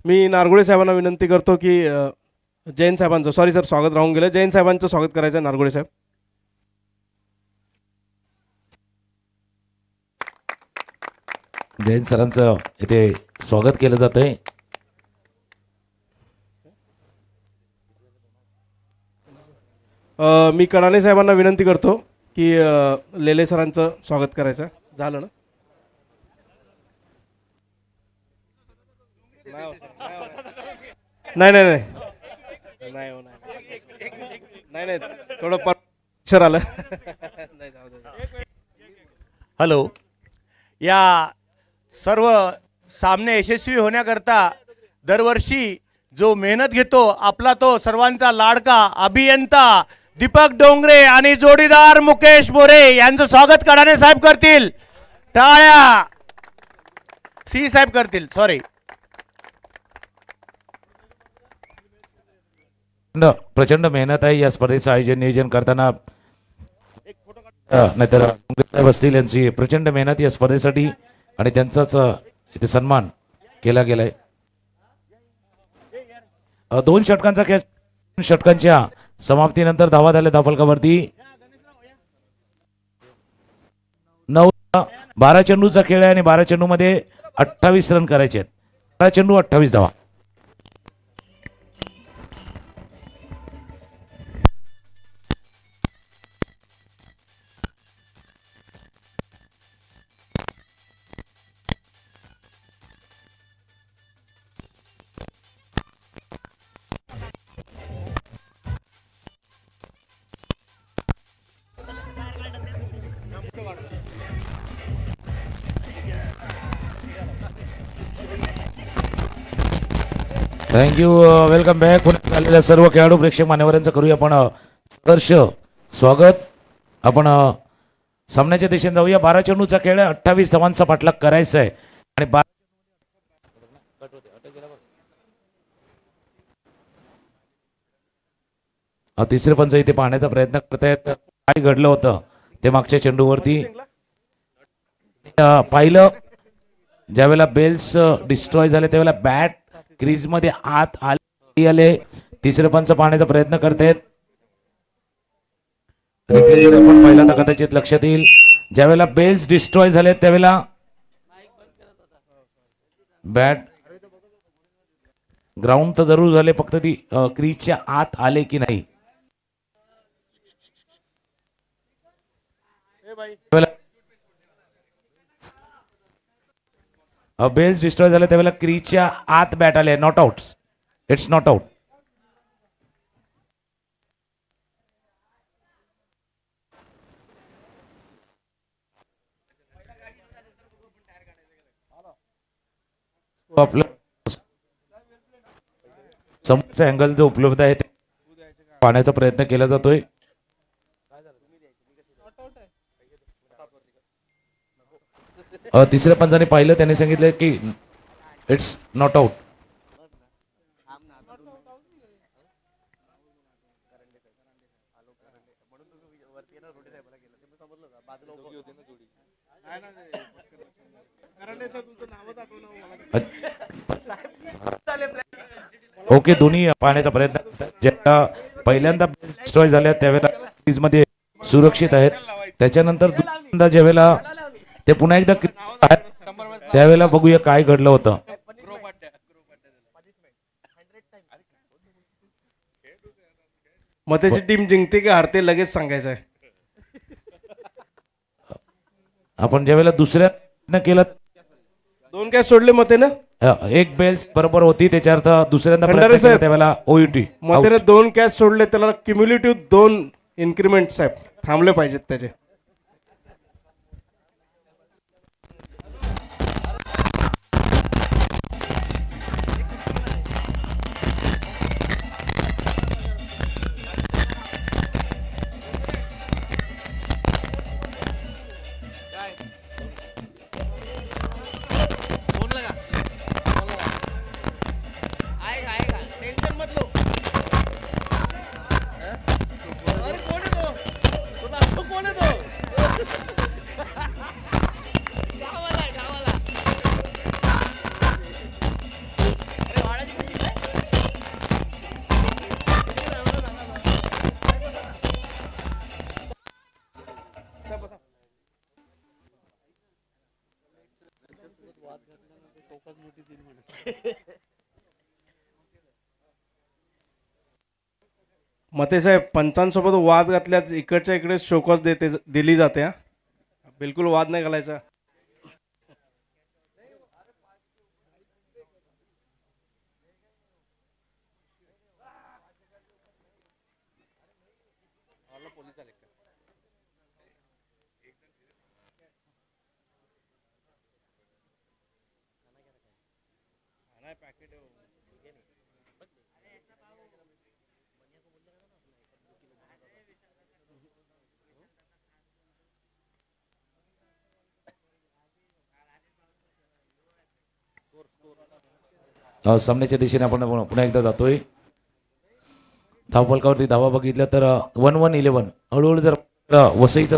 मी नारगोळे साहेबांना विनंती करतो की जैन साहेबांचं स्वागत राहून गेलं. जैन साहेबांचं स्वागत करायचं आहे. नारगोळे साहेब. जैन सरांचं इथे स्वागत केलं जात आहे. मी कडाणे साहेबांना विनंती करतो की लेले सरांचं स्वागत करायचं आहे. झालं ना? नाही. थोडं अक्षर आलं. हॅलो. या सर्व सामने यशस्वी होण्याकरता दरवर्षी जो मेहनत घेतो आपला तो सर्वांचा लाडका अभियंता दीपक डोंगरे आणि जोडीदार मुकेश मोरे यांचं स्वागत कडाणे साहेब करतील. टाळ्या. सी साहेब करतील. सॉरी. प्रचंड मेहनत आहे या स्पर्धेचं आयोजन नियोजन करताना. नाहीतर साहेब असतील यांची प्रचंड मेहनत या स्पर्धेसाठी आणि त्यांचाच इथे सन्मान केला गेलाय. 2 षटकांचा खेळ. षटकांच्या समाप्तीनंतर धावा झाल्या धावफलकावरती. 12 चेंडूचा खेळ आहे आणि 12 चेंडू मध्ये 28 रन करायचे आहेत. 12 चेंडू 28 धावा. थँक्यू. Welcome back. पुण्यात आलेल्या सर्व खेळाडू प्रेक्षक मान्यवरांचं करूया आपण सहर्ष स्वागत. आपण सामन्याच्या दिशेने जाऊया. 12 चेंडूचा खेळ आहे. 28 धावांचा पाठलाग करायचा आहे आणि तिसरे पंच इथे पाहण्याचा प्रयत्न करतायत. काय घडलं होतं ते मागच्या चेंडूवरती पाहिलं. ज्यावेळेला बेल्स डिस्ट्रॉय झाले त्यावेळेला बॅट क्रीज मध्ये आत आले. तिसरे पंच पाहण्याचा प्रयत्न करतायत. रिप्ले जर आपण पाहिला तर कदाचित लक्षात येईल. ज्यावेळेला बेल्स डिस्ट्रॉय झाले त्यावेळेला बॅट ग्राउंड तर जरूर झाले, फक्त ती क्रीजच्या आत आले की नाही. बेल्स डिस्ट्रॉय झाले त्यावेळेला क्रीजच्या आत बॅट आले. Not out. It's not out. आपलं समोरचा अँगल जो उपलब्ध आहे ते पाहण्याचा प्रयत्न केला जातोय. तिसऱ्या पंचाने पाहिलं, त्याने सांगितलं की इट्स नॉट आउट. ओके. दोन्ही पाहण्याचा प्रयत्न. ज्या पहिल्यांदा डिस्ट्रॉय झाल्या त्यावेळेला क्रीज मध्ये सुरक्षित आहेत. त्याच्यानंतर दुसऱ्यांदा ज्यावेळेला ते पुन्हा एकदा त्यावेळेला बघूया काय घडलं होतं. मतेची टीम जिंकते की हारते लगेच सांगायचं आहे. आपण ज्यावेळेला दुसऱ्या केलं 2 कॅच सोडले मतेनं. एक बेल्स बरोबर होती, त्याच्या अर्थ दुसऱ्यांदा खंडारे प्रयत्न केला साहेब, त्यावेळेला ओयूटी. मतेनं 2 कॅच सोडले, त्याला क्युम्युलेटिव्ह 2 इन्क्रीमेंट साहेब थांबले पाहिजेत त्याचे. मते साहेब, पंचांसोबत वाद घातल्यास इकडच्या इकडे शोकॉज दिली जाते. हा, बिलकुल वाद नाही घालायचा. सामन्याच्या दिशेने आपण पुन्हा एकदा जातोय. धावफलकावरती धावा बघितल्या तर 1-1-11 हळूहळू जर वसईचा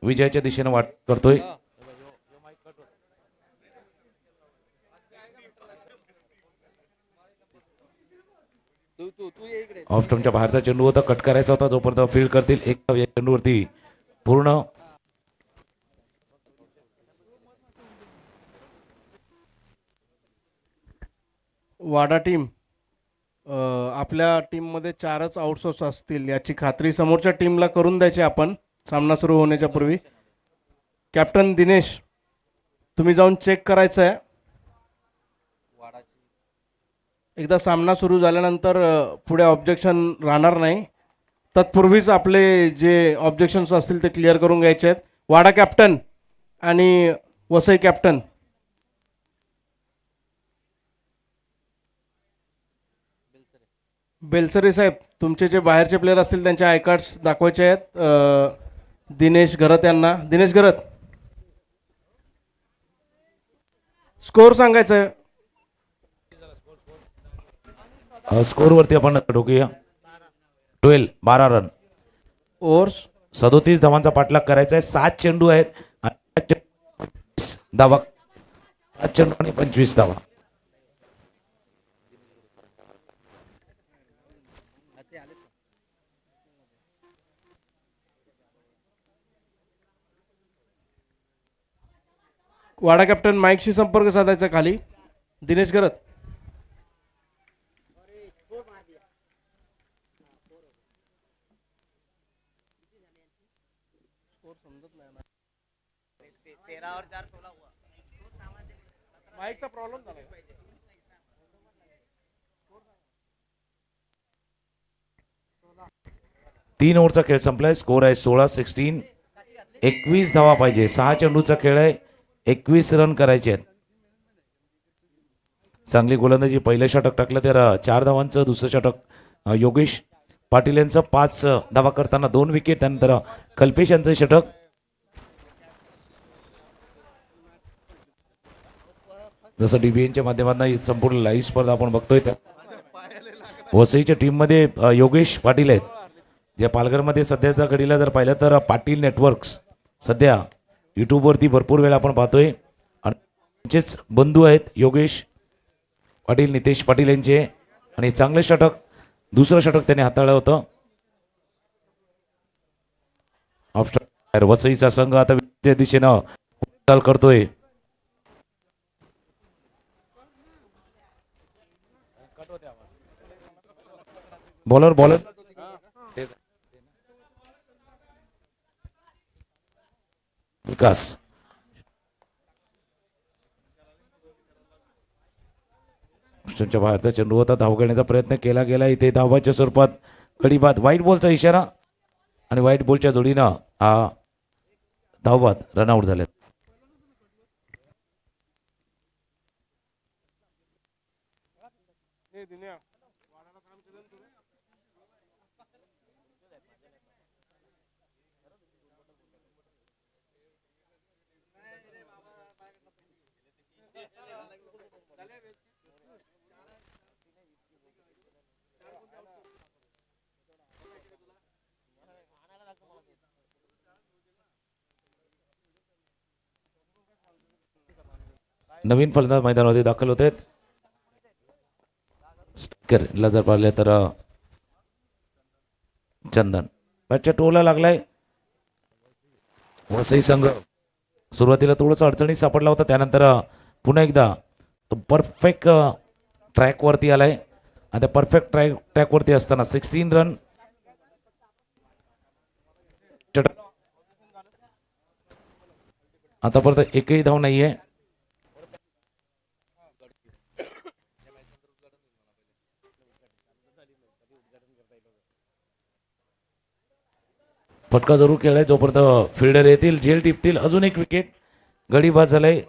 विजयाच्या दिशेने वाट करतोय. ऑफ स्टंपच्या बाहेरचा चेंडू होता, कट करायचा होता. जोपर्यंत फील्ड करतील एक धाव या चेंडूवरती पूर्ण. वाडा टीम आपल्या टीममध्ये 4च आउटसोर्स असतील याची खात्री समोरच्या टीमला करून द्यायची आपण सामना सुरू होण्याच्या पूर्वी. कॅप्टन दिनेश, तुम्ही जाऊन चेक करायचं आहे. एकदा सामना सुरू झाल्यानंतर पुढे ऑब्जेक्शन राहणार नाही. तत्पूर्वीच आपले जे ऑब्जेक्शन्स असतील ते क्लिअर करून घ्यायचे आहेत. वाडा कॅप्टन आणि वसई कॅप्टन, बेलसरे साहेब, तुमचे जे बाहेरचे प्लेयर असतील त्यांचे आय कार्ड्स दाखवायचे आहेत दिनेश घरत यांना. दिनेश घरत, स्कोर सांगायचं आहे. स्कोअरवरती आपण डोकूया. 12 रन. ओव्हर्स 37 धावांचा पाठलाग करायचा आहे. 7 चेंडू आहेत आणि 25 धावा. 7 चेंडू आणि 25 धावा. वाडा कॅप्टन माईकशी संपर्क साधायचा खाली. दिनेश घरत, माईकचा प्रॉब्लेम झाला. 3 ओव्हरचा खेळ संपलाय. स्कोर आहे 16-16. 21 धावा पाहिजे. 6 चेंडूचा खेळ आहे. 21 रन करायचे आहेत. चांगली गोलंदाजी. पहिलं षटक टाकलं तर 4 धावांचं. दुसरं षटक योगेश पाटील यांचं 5 धावा करताना 2 विकेट. त्यानंतर कल्पेश यांचं षटक. जसं डीबीएनच्या माध्यमातून ही संपूर्ण लाईव्ह स्पर्धा आपण बघतोय त्या वसईच्या टीममध्ये योगेश पाटील आहेत. जे पालघरमध्ये सध्याच्या घडीला जर पाहिलं तर पाटील नेटवर्क्स सध्या यूट्यूबवरती भरपूर वेळा आपण पाहतोय. आणि त्यांचेच बंधू आहेत योगेश पाटील, नितेश पाटील यांचे. आणि चांगले षटक, दुसरं षटक त्याने हाताळलं होतं. ऑफस्टंप वसईचा संघ आता विजयाच्या दिशेनं वाटचाल करतोय. बॉलर विकास. बाहेरचा चेंडू होता. धाव घेण्याचा प्रयत्न केला गेला. इथे धावाच्या स्वरूपात गडीबाद. व्हाईट बॉलचा इशारा आणि व्हाईट बॉलच्या जोडीनं हा धावबाद रनआउट झाले. नवीन फलंदाज मैदानामध्ये दाखल होत आहेत. स्टिकरला जर पाहिले तर चंदन बॅटच्या टोला लागलाय. वसई संघ सुरुवातीला थोडंसं अडचणीत सापडला होता. त्यानंतर पुन्हा एकदा तो परफेक्ट ट्रॅकवरती आलाय. आणि त्या परफेक्ट ट्रॅकवरती असताना 16 रन. आतापर्यंत एकही धाव नाहीये. फटका जरूर केलाय. जोपर्यंत फिल्डर येतील, झेल टिपतील, अजून एक विकेट गडी बाद झालाय.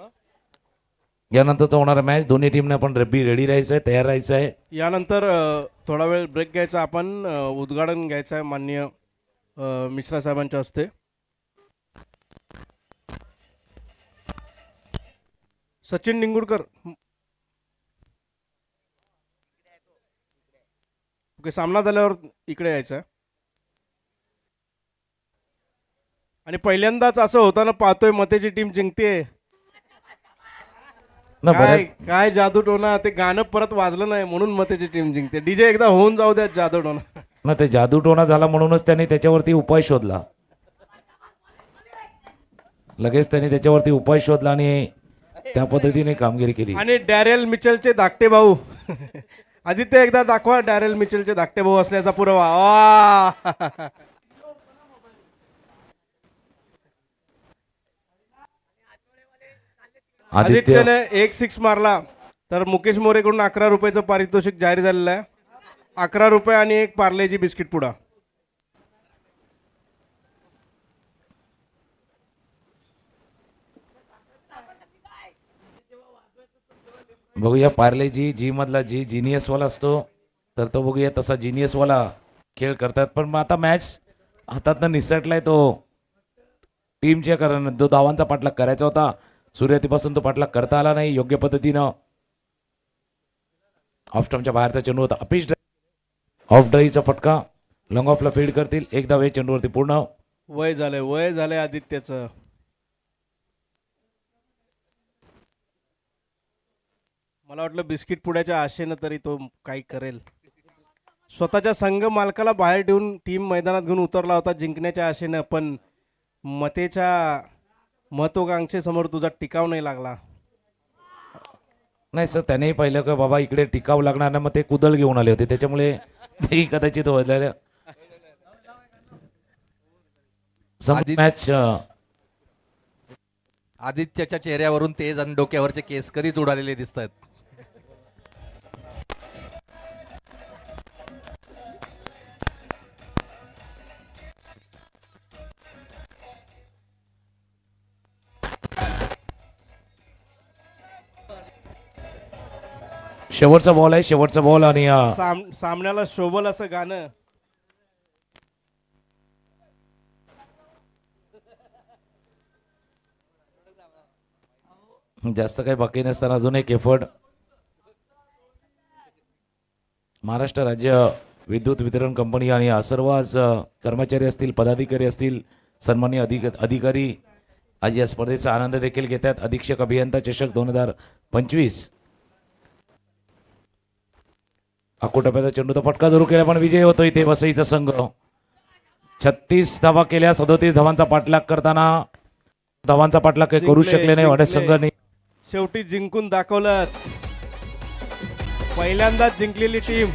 यानंतरचा होणारा मॅच दोन्ही टीमने आपण रेडी राहायचं आहे, तयार राहायचं आहे. यानंतर थोडा वेळ ब्रेक घ्यायचा आपण. उद्घाटन घ्यायचं आहे माननीय मिश्रा साहेबांच्या हस्ते. सचिन निंगुडकर, ओके, सामना झाल्यावर इकडे यायचं आहे. आणि पहिल्यांदाच असं होताना पाहतोय मतेची टीम जिंकते. ना काय बऱ्याच काय जादू टोना, ते गाणं परत वाजलं नाही म्हणून मतेची टीम जिंकते. डीजे एकदा होऊन जाऊ द्या जादू टोना. ना ते जादूटोणा झाला म्हणूनच त्यांनी त्याच्यावरती उपाय शोधला. लगेच त्यांनी त्याच्यावरती उपाय शोधला आणि त्या पद्धतीने कामगिरी केली. आणि डॅरेल मिचलचे धाकटे भाऊ आदित्य एकदा दाखवा डॅरेल मिचलचे धाकटे भाऊ असल्याचा पुरावा. वा! आदित्य आदित्यने एक 6 मारला तर मुकेश मोरेकडून 11 रुपयाचं पारितोषिक जाहीर झालेलं आहे. 11 रुपये आणि एक पार्लेजी बिस्किट पुडा. बघूया पार्ले जी मधला जी जिनियस वाला असतो तर तो बघूया तसा जिनियस वाला खेळ करतात. पण मग आता मॅच हातातनं निसटलाय तो टीमच्या, कारण जो धावांचा पाठलाग करायचा होता सुरुवातीपासून तो पाठलाग करता आला नाही योग्य पद्धतीनं. ऑफ स्टंपच्या बाहेरचा चेंडू होता. अपिश ऑफ ड्राईव्हचा फटका, लॉंग ऑफला फील्ड करतील. एक धाव चेंडूवरती पूर्ण. वय झालंय आदित्यचं. मला वाटलं बिस्किट पुड्याच्या आशेनं तरी तो काही करेल. स्वतःच्या संघ मालकाला बाहेर ठेवून टीम मैदानात घेऊन उतरला होता जिंकण्याच्या आशेनं, पण मतेच्या महत्वाकांक्षेसमोर तुझा टिकाव नाही लागला. नाही सर, त्यानेही पाहिलं का बाबा इकडे टिकाव लागणार ना, मग ते कुदळ घेऊन आले होते त्याच्यामुळे तेही कदाचित वळलेलं. मॅच आदित्यच्या चेहऱ्यावरून तेज आणि डोक्यावरचे केस कधीच उडालेले दिसत आहेत. शेवटचा बॉल आहे, शेवटचा बॉल आणि सामन्याला शोभल असं गाणं. जास्त काही बाकी नसताना अजून एक एफर्ट. महाराष्ट्र राज्य विद्युत वितरण कंपनी आणि सर्व आज कर्मचारी असतील, पदाधिकारी असतील, सन्माननीय अधिकारी आज या स्पर्धेचा आनंद देखील घेतात. अधीक्षक अभियंता चषक 2025. अकोटप्याचा चेंडूचा फटका जरूर केला पण विजय होतो इथे वसईचा संघ. 36 धावा केल्या, 37 धावांचा पाठलाग करताना धावांचा पाठलाग काही करू शकले नाही वाड्या संघाने. शेवटी जिंकून दाखवलंच. पहिल्यांदाच जिंकलेली टीम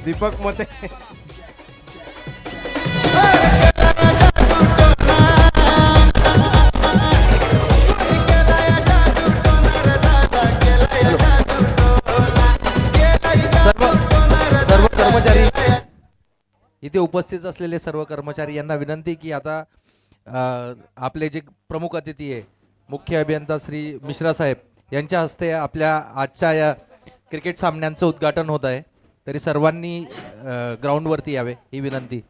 दीपक मते. सर्व कर्मचारी इथे उपस्थित असलेले सर्व कर्मचारी यांना विनंती की आता आपले जे प्रमुख अतिथी आहे मुख्य अभियंता श्री मिश्रा साहेब यांच्या हस्ते आपल्या आजच्या या क्रिकेट सामन्यांचं उद्घाटन होत आहे. तरी सर्वांनी ग्राउंडवरती यावे ही विनंती.